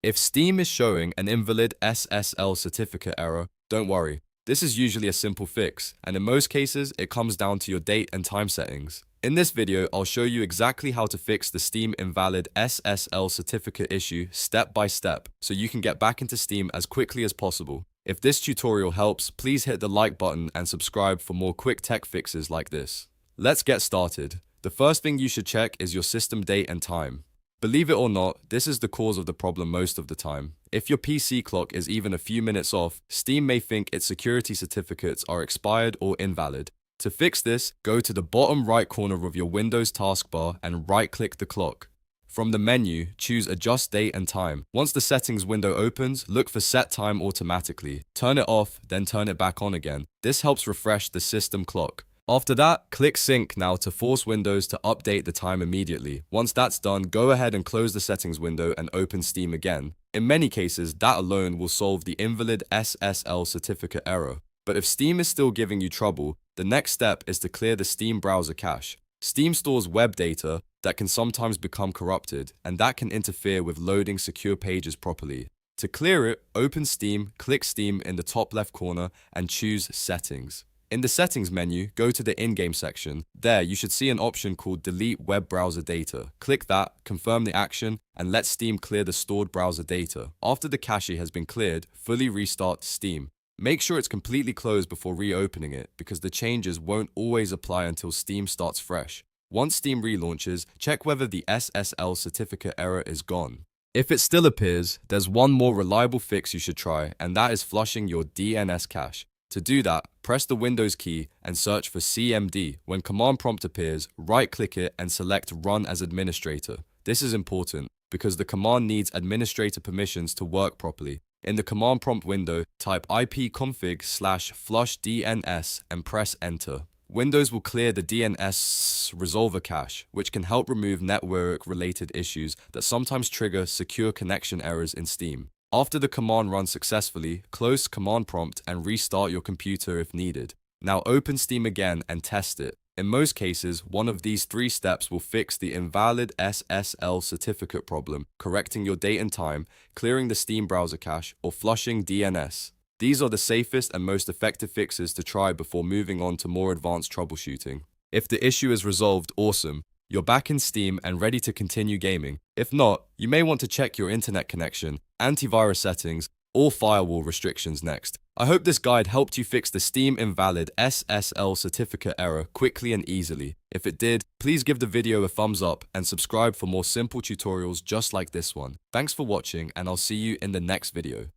If Steam is showing an invalid SSL certificate error, don't worry. This is usually a simple fix, and in most cases, it comes down to your date and time settings. In this video, I'll show you exactly how to fix the Steam invalid SSL certificate issue step by step, so you can get back into Steam as quickly as possible. If this tutorial helps, please hit the like button and subscribe for more quick tech fixes like this. Let's get started. The first thing you should check is your system date and time. Believe it or not, this is the cause of the problem most of the time. If your PC clock is even a few minutes off, Steam may think its security certificates are expired or invalid. To fix this, go to the bottom right corner of your Windows taskbar and right-click the clock. From the menu, choose Adjust Date and Time. Once the settings window opens, look for Set Time Automatically. Turn it off, then turn it back on again. This helps refresh the system clock. After that, click Sync now to force Windows to update the time immediately. Once that's done, go ahead and close the settings window and open Steam again. In many cases, that alone will solve the invalid SSL certificate error. But if Steam is still giving you trouble, the next step is to clear the Steam browser cache. Steam stores web data that can sometimes become corrupted, and that can interfere with loading secure pages properly. To clear it, open Steam, click Steam in the top left corner, and choose Settings. In the Settings menu, go to the In-Game section. There, you should see an option called Delete Web Browser Data. Click that, confirm the action, and let Steam clear the stored browser data. After the cache has been cleared, fully restart Steam. Make sure it's completely closed before reopening it, because the changes won't always apply until Steam starts fresh. Once Steam relaunches, check whether the SSL certificate error is gone. If it still appears, there's one more reliable fix you should try, and that is flushing your DNS cache. To do that, press the Windows key and search for CMD. When command prompt appears, right-click it and select Run as Administrator. This is important because the command needs administrator permissions to work properly. In the command prompt window, type ipconfig/flush DNS and press Enter. Windows will clear the DNS resolver cache, which can help remove network-related issues that sometimes trigger secure connection errors in Steam. After the command runs successfully, close command prompt and restart your computer if needed. Now open Steam again and test it. In most cases, one of these three steps will fix the invalid SSL certificate problem, correcting your date and time, clearing the Steam browser cache, or flushing DNS. These are the safest and most effective fixes to try before moving on to more advanced troubleshooting. If the issue is resolved, awesome. You're back in Steam and ready to continue gaming. If not, you may want to check your internet connection, antivirus settings, or firewall restrictions next. I hope this guide helped you fix the Steam invalid SSL certificate error quickly and easily. If it did, please give the video a thumbs up and subscribe for more simple tutorials just like this one. Thanks for watching, and I'll see you in the next video.